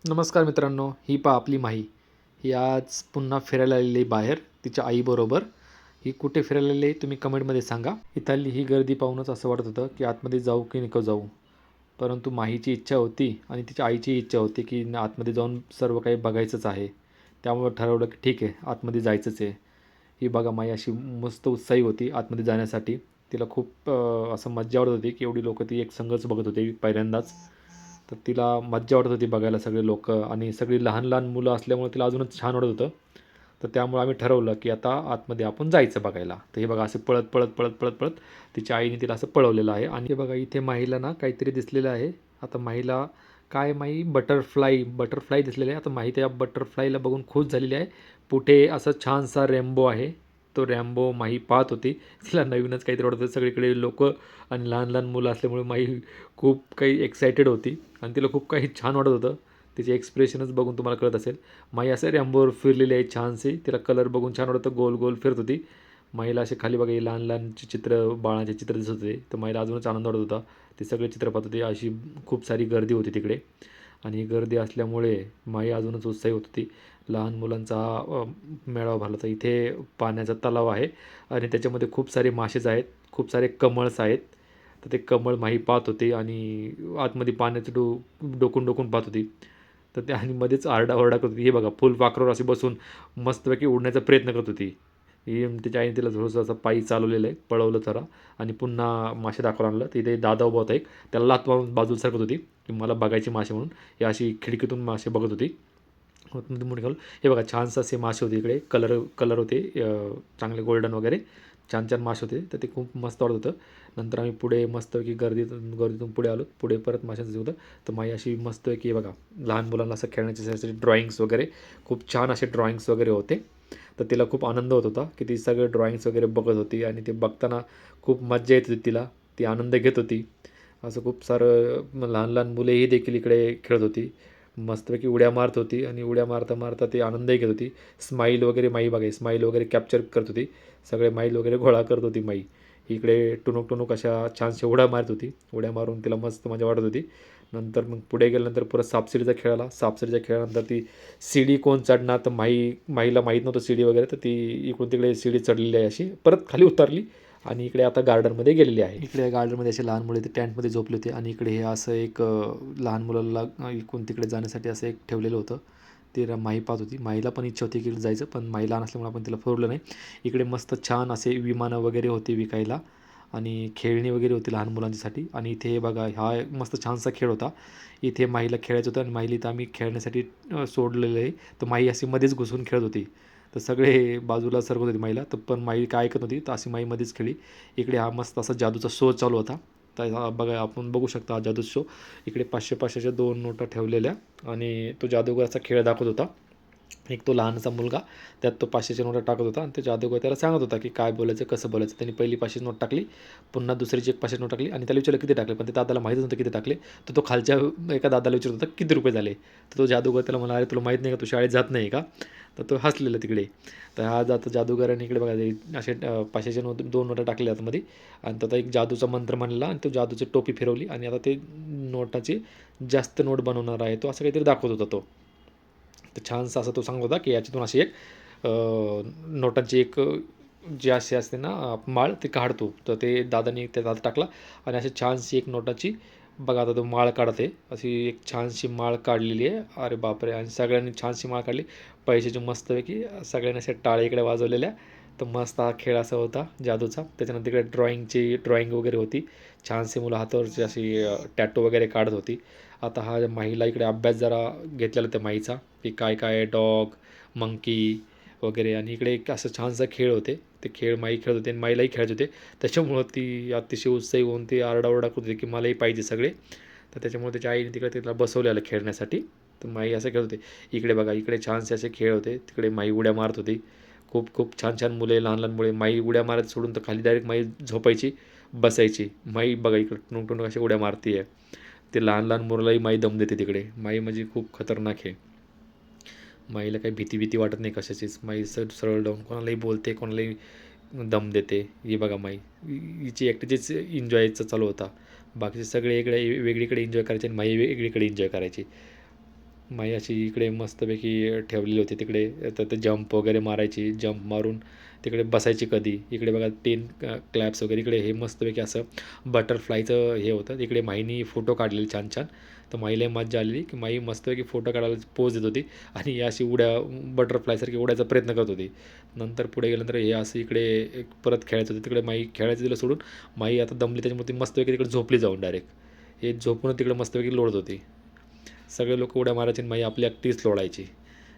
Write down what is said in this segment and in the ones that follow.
नमस्कार मित्रांनो, ही पहा आपली माही. ही आज पुन्हा फिरायला आलेली आहे बाहेर तिच्या आईबरोबर. ही कुठे फिरायला आलेली आहे तुम्ही कमेंटमध्ये सांगा. इथली ही गर्दी पाहूनच असं वाटत होतं की आतमध्ये जाऊ की नको जाऊ. परंतु माहीची इच्छा होती आणि तिच्या आईची इच्छा होती की आतमध्ये जाऊन सर्व काही बघायचंच आहे. त्यामुळं ठरवलं की ठीक आहे, आतमध्ये जायचंच आहे. ही बघा माई अशी मस्त उत्साही होती आतमध्ये जाण्यासाठी. तिला खूप असं मज्जा वाटत होती की एवढी लोकं ती एक संघच बघत होती पहिल्यांदाच. तर तिला मज्जा वाटत होती बघायला सगळे लोकं आणि सगळी लहान लहान मुलं असल्यामुळे तिला अजूनच छान वाटत होतं. तर त्यामुळे आम्ही ठरवलं की आता आतमध्ये आपण जायचं बघायला. तर हे बघा असं पळत पळत पळत पळत पळत तिच्या आईने तिला असं पळवलेलं आहे. आणि हे बघा इथे माहीला ना काहीतरी दिसलेलं आहे. आता माहीला काय माही बटरफ्लाय दिसलेलं आहे. आता माही त्या बटरफ्लायला बघून खुश झालेली आहे. पुढे असं छानसा रेम्बो आहे. तो रॅम्बो माही पाहत होती. तिला नवीनच काहीतरी वाटत होतं. सगळीकडे लोकं आणि लहान लहान मुलं असल्यामुळे माही खूप काही एक्सायटेड होती आणि तिला खूप काही छान वाटत होतं. तिचे एक्सप्रेशनच बघून तुम्हाला कळत असेल. माई असं रॅम्बोवर फिरलेली आहे छानशी. तिला कलर बघून छान वाटतं. गोल गोल फिरत होती. माईला असे खाली बघा लहान लहानचे चित्र, बाळांचे चित्र दिसत होते. तर माईला अजूनच आनंद वाटत होता. ते सगळे चित्र पाहत होते. अशी खूप सारी गर्दी होती तिकडे आणि गर्दी असल्यामुळे माई अजूनच उत्साही होत होती. लहान मुलांचा हा मेळावा भरला होता. इथे पाण्याचा तलाव आहे आणि त्याच्यामध्ये खूप सारे मासेच आहेत. खूप सारे कमळस आहेत. तर ते कमळ माही पाहत होते आणि आतमध्ये पाण्याचं डोकून डोकून पाहत होती. तर त्या आणि मध्येच आरडाओरडा करत होती. हे बघा फुलपाखरावर अशी बसून मस्तपैकी उडण्याचा प्रयत्न करत होती. ही तिच्या आईने तिला थोडंसं असं पायी चालवलेलं आहे, पळवलं जरा आणि पुन्हा मासे दाखवायला आणलं. तिथे दादा उभा होता एक, त्याला लाथ मारून बाजूला सरकत होती, की मला बघायचे मासे म्हणून. ही अशी खिडकीतून मासे बघत होती. मध्ये मुंडी घालून. हे बघा छानसे असे मासे होते इकडे. कलर कलर होते चांगले गोल्डन वगैरे. छान छान मासे होते. तर ते खूप मस्त वाटत होतं. नंतर आम्ही पुढे मस्तपैकी गर्दीतून पुढे आलो. पुढे परत माशांचं होतं. तर माई अशी मस्तपैकी हे बघा लहान मुलांना असं खेळण्याचे ड्रॉइंग्स वगैरे खूप छान असे ड्रॉइंग्स वगैरे होते. तर तिला खूप आनंद होत होता की ती सगळे ड्रॉइंग्स वगैरे बघत होती आणि ते बघताना खूप मज्जा येत होती तिला. ती आनंद घेत होती. असं खूप सारं लहान लहान मुलेही देखील इकडे खेळत होती. मस्तपैकी उड्या मारत होती आणि उड्या मारता मारता ती आनंदही घेत होती. स्माईल वगैरे माई बघाय स्माईल वगैरे कॅप्चर करत होती. सगळे माईल वगैरे गोळा करत होती माई. इकडे टुणूक टुणूक अशा छानशा उड्या मारत होती. उड्या मारून तिला मस्त मजा वाटत होती. नंतर मग पुढे गेल्यानंतर परत सापशिडीचा खेळ आला. सापशिडीच्या खेळानंतर ती शिडी कोण चढणार तर माईला माहीत नव्हतं शिडी वगैरे, तर ती इकडून तिकडे शिडी चढलेली आहे अशी. परत खाली उतरली आणि इकडे आता गार्डनमध्ये गेलेली आहे. इकडे गार्डनमध्ये असे लहान मुले ते टँटमध्ये झोपले होते आणि इकडे हे असं एक लहान मुलाला इकडून तिकडे जाण्यासाठी असं एक ठेवलेलं होतं. ते माही पाहत होती. माईला पण इच्छा होती की जायचं, पण माई लहान असल्यामुळे आपण तिला फिरवलं नाही. इकडे मस्त छान असे विमानं वगैरे होती विकायला आणि खेळणी वगैरे होती लहान मुलांच्यासाठी. आणि इथे बघा हा एक मस्त छानसा खेळ होता. इथे माईला खेळायचं होतं आणि माईला इथं आम्ही खेळण्यासाठी सोडलेलं आहे. तर माई अशी मध्येच घुसून खेळत होती. तर सगळे बाजूला सरकत होते माईला, तर पण माई काय ऐकत नव्हती. तर अशी माई मध्येच खेळली. इकडे हा मस्त असा जादूचा शो चालू होता. तर बघा आपण बघू शकता हा जादू शो. इकडे 500-500च्या 2 नोटा ठेवलेल्या आणि तो जादूगारचा खेळ दाखवत होता. एक तो लहानसा मुलगा त्यात तो 500च्या नोटा टाकत होता आणि तो जादूगार त्याला सांगत होता की काय बोलायचं, कसं बोलायचं. त्यांनी पहिली 500ची नोट टाकली, पुन्हा दुसरीची एक 500ची नोट टाकली आणि त्याला विचारलं किती टाकले, पण ते दादाला माहीतच नव्हतं किती टाकले. तर तो खालच्या एका दादाला विचारत होता किती रुपये झाले. तर तो जादूगार त्याला म्हणाला, "अरे तुला माहीत नाही का, तू शाळेत जात नाही का?" तर तो हसलेला तिकडे. तर हा जातो जादूगाराने इकडे बघा असे 500च्या 2 नोटा टाकल्या आतमध्ये आणि त्याचा एक जादूचा मंत्र म्हणला आणि तो जादूची टोपी फिरवली आणि आता ते नोटाची जास्त नोट बनवणार आहे तो, असं काहीतरी दाखवत होता तो. तर छानसा असा तो सांगत होता की याच्यातून अशी एक नोटांची एक जी अशी असते ना माळ ती काढतो. तर ते दादानी त्या हातात टाकला आणि अशी छानशी एक नोटाची बघा आता तो माळ काढते. अशी एक छानशी माळ काढलेली आहे. अरे बापरे! आणि सगळ्यांनी छानशी माळ काढली. पैशाची मस्तपैकी सगळ्यांनी अशा टाळ्या इकडे वाजवलेल्या. तर मस्त हा खेळ असा होता जादूचा. त्याच्यानंतर इकडे ड्रॉइंग वगैरे होती. छानशी मुलं हातावरची अशी टॅटू वगैरे काढत होती. आता हा माहीला इकडे अभ्यास जरा घेतलेला त्या माईचा, की काय काय डॉग, मंकी वगैरे आणि इकडे एक असं छानसा खेळ होते. ते खेळ माई खेळत होते आणि माईलाही खेळायचे होते. त्याच्यामुळं ती अतिशय उत्साही होऊन ती आरडाओरडा करत होती, की मलाही पाहिजे सगळे. तर त्याच्यामुळे त्याच्या आईने तिकडे तिला बसवलेलं खेळण्यासाठी. तर माई असं खेळत होते. इकडे बघा इकडे छानसे असे खेळ होते. तिकडे माई उड्या मारत होती. खूप खूप छान छान मुले, लहान लहान मुले. माई उड्या मारत सोडून तर खाली डायरेक्ट माई झोपायची, बसायची. माई बघा इकडे टुणूक टुणूक अशी उड्या मारती आहे. ते लहान लहान मुलालाही माई दम देते तिकडे. माई म्हणजे खूप खतरनाक आहे. माईला काही भीती वाटत नाही कशाचीच. माई सरळ जाऊन कोणालाही बोलते, कोणालाही दम देते. ही बघा माई. हिची एकटीचीच एन्जॉयचा चालू होता. बाकीचे सगळे इकडे वेगळीकडे एन्जॉय करायचे आणि माई वेगळीकडे एन्जॉय करायची. माई अशी इकडे मस्तपैकी ठेवलेली होती तिकडे. तर ते जंप वगैरे मारायची, जंप मारून तिकडे बसायची कधी. इकडे बघा 10 क्लॅप्स वगैरे इकडे हे मस्तपैकी असं बटरफ्लायचं हे होतं. तिकडे माईनी फोटो काढलेले छान छान. तर माईला मज्जा आलेली की माई मस्तपैकी फोटो काढायला पोज देत होती आणि अशी बटरफ्लायसारखी उडायचा प्रयत्न करत होती. नंतर पुढे गेल्यानंतर हे असं इकडे परत खेळायचं होतं. तिकडे माई खेळायचं दिलं सोडून. माई आता दमली त्याच्यामुळे ती मस्तपैकी तिकडे झोपली जाऊन डायरेक्ट. हे झोपून तिकडे मस्तपैकी लोळत होती. सगळे लोक उड्या मारायचे आणि माई आपली एकटीच लोळायची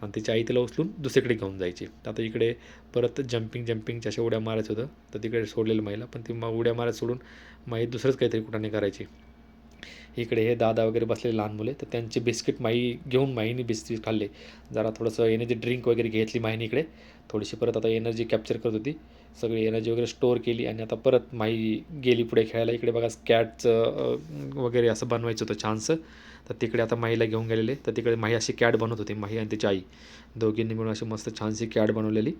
आणि तिची आई तिला उचलून दुसरीकडे घेऊन जायची. आता इकडे परत जंपिंगच्या अशा उड्या मारायचं होतं. तर तिकडे सोडलेलं माईला, पण ती उड्या मारायला सोडून माई दुसरंच काहीतरी कुठाने करायची. इकडे हे दादा वगैरे बसलेले लहान मुले, तर त्यांचे बिस्किट घेऊन माईने बिस्किट खाल्ले. जरा थोडंसं एनर्जी ड्रिंक वगैरे घेतली माईने इकडे. थोडीशी परत आता एनर्जी कॅप्चर करत होती. सगळी एनर्जी वगैरे स्टोअर केली आणि आता परत माई गेली पुढे खेळायला. इकडे बघा कॅटचं वगैरे असं बनवायचं होतं छानसं. तर तिकडे आता माईला घेऊन गेलेले. तर तिकडे माई अशी कॅट बनवत होती, माई आणि तिची आई दोघींनी मिळून अशी मस्त छानशी कॅट बनवलेली.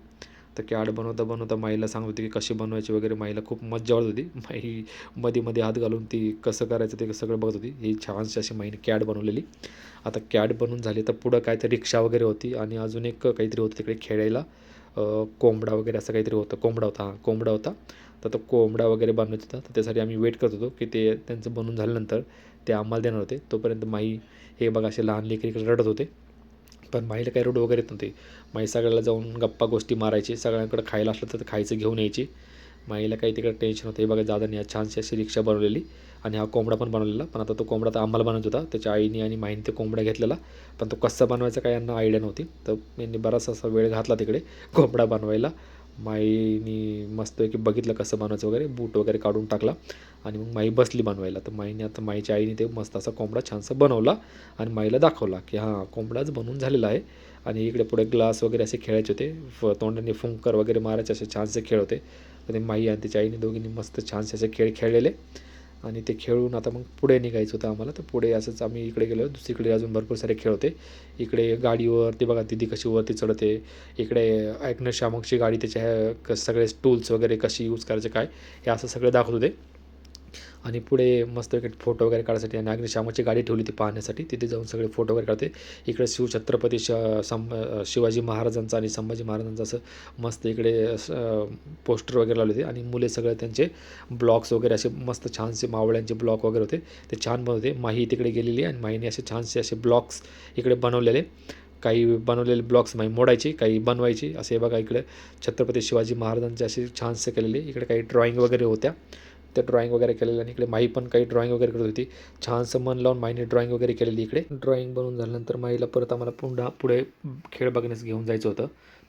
तर कॅट बनवता माईला सांगत होती की कशी बनवायची वगैरे. माईला खूप मज्जा वाटत होती. माई मध्ये हात घालून ती कसं करायचं ते सगळं बघत होती. ही छानशी अशी माईने कॅट बनवलेली. आता कॅट बनवून झाली तर पुढं काय तर रिक्षा वगैरे होती आणि अजून एक काहीतरी होतं तिकडे खेळायला. कोंबडा वगैरे असं काहीतरी होतं. कोंबडा होता. तर तो कोंबडा वगैरे बनवायचा होता. तर त्यासाठी आम्ही वेट करत होतो की ते त्यांचं बनवून झाल्यानंतर ते आम्हाला देणार होते. तोपर्यंत माई हे बघा असे लहान लेकरं इकडे रडत होते. पण माईला काही रडू वगैरे येत नव्हते. माई सगळ्याला जाऊन गप्पा गोष्टी मारायची. सगळ्यांकडे खायला असलं तर खायचं घेऊन यायची. माईला काही तिकडे टेन्शन होतं. हे बघा दादांनी आज छानशी अशी रिक्षा बनवलेली आणि हा कोंबडा पण बनवलेला. पण आता तो कोंबडा तर आम्हाला बनवायचा होता. त्याच्या आईने आणि माईने ते कोंबडा घेतलेला. पण तो कसा बनवायचा काय यांना आयडिया नव्हती. तर यांनी बराचसा असा वेळ घातला तिकडे कोंबडा बनवायला. माईनी मस्तपैकी बघितलं कसं बनवायचं वगैरे, बूट वगैरे काढून टाकला आणि मग माई बसली बनवायला. तर माईच्या आईने ते मस्त असा कोंबडा छानसा बनवला आणि माईला दाखवला की हां कोंबडाच बनवून झालेला आहे. आणि इकडे पुढे ग्लास वगैरे असे खेळायचे होते. तोंडाने फुंकर वगैरे मारायचे असे छानसे खेळ होते. तर ते माई आणि तिच्या आईने दोघींनी मस्त छानसे असे खेळ खेळलेले आणि ते खेळून आता मग पुढे निघायचं होतं आम्हाला. तर पुढे असंच आम्ही इकडे गेलो. दुसरीकडे अजून भरपूर सारे खेळ होते. इकडे गाडीवर ते बघा दिदी कशी वरती चढते. इकडे अग्निशामकची गाडी त्याच्या सगळे टूल्स वगैरे कशी यूज करायचे काय हे असं सगळं दाखवत होते. आणि पुढे मस्त फोटो वगैरे काढायसाठी आणि अग्निशामकची गाडी ठेवली ती पाहण्यासाठी. तिथे जाऊन सगळे फोटो वगैरे काढते. इकडे शिवछत्रपती शिवाजी महाराजांचा आणि संभाजी महाराजांचं असं मस्त इकडे पोस्टर वगैरे लावले होते आणि मुले सगळे त्यांचे ब्लॉक्स वगैरे असे मस्त छानसे मावळ्यांचे ब्लॉक वगैरे होते. ते छान बनवते. माही तिकडे गेलेली आणि माहीने असे छानसे असे ब्लॉक्स इकडे बनवलेले. काही बनवलेले ब्लॉक्स माही मोडायची, काही बनवायची. असे बघा इकडे छत्रपती शिवाजी महाराजांचे असे छानसे केलेले. इकडे काही ड्रॉइंग वगैरे होत्या. त्या ड्रॉइंग वगैरे केलेलं आणि इकडे माई पण काही ड्रॉइंग वगैरे करत होती. छानसं मन लावून माईने ड्रॉइंग वगैरे केलेली इकडे. ड्रॉइंग बनवून झाल्यानंतर माईला परत आम्हाला पुढे खेळ बघण्यास घेऊन जायचं होतं.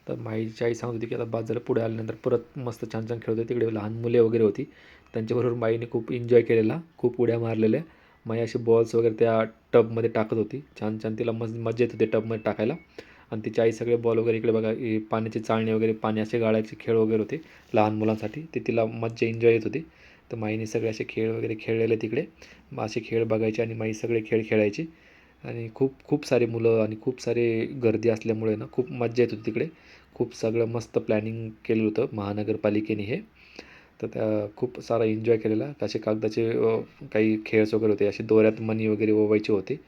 तर माईची आई सांगत होती की आता बाद झालं, पुढे आल्यानंतर परत मस्त छान खेळ होते. तिकडे लहान मुले वगैरे होती. त्यांच्याबरोबर माईने खूप एन्जॉय केलेला, खूप उड्या मारलेल्या. माई अशी बॉल्स वगैरे त्या टबमध्ये टाकत होती. छान तिला मजा येत होती टबमध्ये टाकायला. आणि तिची आई सगळे बॉल वगैरे इकडे बघा पाण्याची चाळणी वगैरे पाण्याचे गाळायचे खेळ वगैरे होते लहान मुलांसाठी. ते तिला मज्जा एन्जॉय येत होती. तर माईने सगळे असे खेळ वगैरे खेळलेले तिकडे. असे खेळ बघायचे आणि माई सगळे खेळ खेळायची आणि खूप सारे मुलं आणि खूप सारे गर्दी असल्यामुळे ना खूप मज्जा येत होती तिकडे. खूप सगळं मस्त प्लॅनिंग केलं होतं महानगरपालिकेने हे. तर त्या खूप सारा एन्जॉय केलेला. असे कागदाचे काही खेळच वगैरे होते. असे दोऱ्यात मणी वगैरे ओवायचे होते.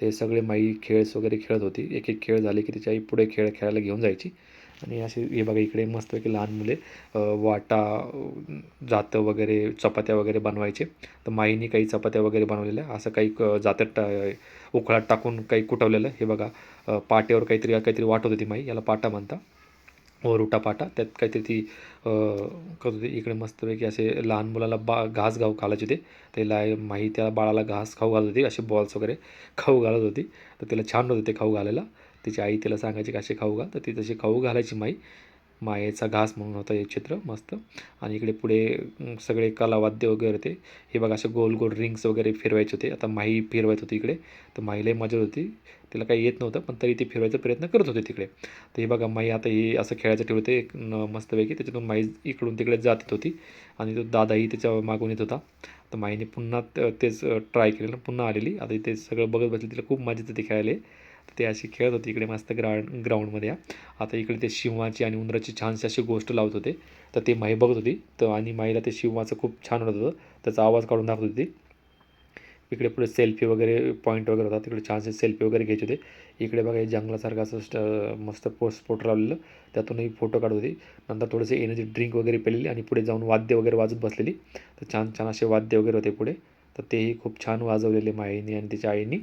ते सगळे माई खेळच वगैरे खेळत होती. एक खेळ झाले की तिची आई पुढे खेळ खेळायला घेऊन जायची. आणि असे हे बघा इकडे मस्तपैकी लहान मुले वाटा जातं वगैरे चपात्या वगैरे बनवायचे. तर माईने काही चपात्या वगैरे बनवलेल्या असं काही जात्यात उकळात टाकून काही कुटवलेलं. हे बघा पाट्यावर काहीतरी वाटत होती माई, याला पाटा म्हणता, ओरुटा पाटा. त्यात काहीतरी ती करत होती. इकडे मस्तपैकी असे लहान मुलाला घास घालायचे होते. त्याला माही त्या बाळाला घास खाऊ घालत होती. असे बॉल्स वगैरे खाऊ घालत होती. तर तिला छान होतं ते खाऊ घालायला. तिची आई तिला सांगायची की असे खाऊ घाल. तर ती तशी खाऊ घालायची माई. मायेचा घास म्हणून होता हे चित्र मस्त. आणि इकडे पुढे सगळे कलावाद्य वगैरे होते. हे बघा असे गोल गोल रिंग्स वगैरे फिरवायचे होते. आता माई फिरवायत होती इकडे. तर माईलाही मजा होती. तिला काही येत नव्हतं पण तरी ती फिरवायचा प्रयत्न करत होते तिकडे. तर हे बघा माई आता हे असं खेळायचं ठेवते एक मस्तपैकी. त्याच्यातून माई इकडून तिकडे जात येत होती आणि तो दादाही त्याच्या मागून येत होता. तर माईने पुन्हा तेच ट्राय केलेलं, पुन्हा आलेली. आता ते सगळं बघत बसली. तिला खूप मजा येते खेळायला. ते अशी खेळत होती इकडे मस्त ग्राउंडमध्ये. आता इकडे ते शिवाची आणि उंदराची छानशी अशी गोष्ट लावत होते. तर ते माई बघत होती. तर आणि माईला ते शिवाचं खूप छान वाटत होतं. त्याचा आवाज काढून दाखवत होती. इकडे पुढे सेल्फी वगैरे पॉईंट वगैरे होता, तिकडे छानसे सेल्फी वगैरे घ्यायचे होते. इकडे बघा हे जंगलासारखं असं मस्त स्पॉट लावलेलं, त्यातूनही फोटो काढत होती. नंतर थोडेसे एनर्जी ड्रिंक वगैरे पेलेली आणि पुढे जाऊन वाद्य वगैरे वाजत बसलेली. तर छान छान असे वाद्य वगैरे होते पुढे, तर तेही खूप छान वाजवलेले माईनी आणि तिच्या आईनी.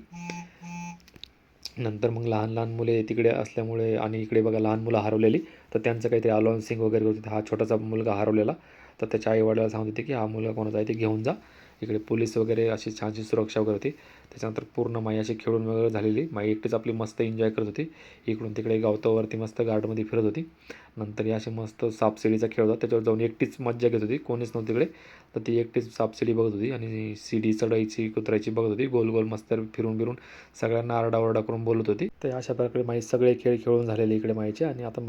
नंतर मग लहान लहान मुले तिकडे असल्यामुळे आणि इकडे बघा लहान मुलं हरवलेली, तर त्यांचं काहीतरी अनाउन्सिंग वगैरे होते. हा छोटासा मुलगा हरवलेला, तर त्याच्या आईवडिलाला सांगत होते की हा मुलगा कोणाचा आहे ते घेऊन जा. इकडे पोलीस वगैरे अशी छानशी सुरक्षा वगैरे होती. त्याच्यानंतर पूर्ण माई अशी खेळून वगैरे झालेली. माई एकटीच आपली मस्त एन्जॉय करत होती. इकडून तिकडे गवतावरती मस्त गार्डनमध्ये फिरत होती. नंतर या अशी मस्त सापशिडीचा खेळ होता, त्याच्यावर जाऊन एकटीच मज्जा घेत होती, कोणीच नव्हतं तिकडे. तर ती एकटीच सापशिडी बघत होती आणि शिडी चढायची उतरायची बघत होती, गोल गोल मस्त फिरून फिरून सगळ्यांना आरडाओरडा करून बोलत होती. तर अशा प्रकारे माई सगळे खेळ खेळून झालेले इकडे माईचे. आणि आता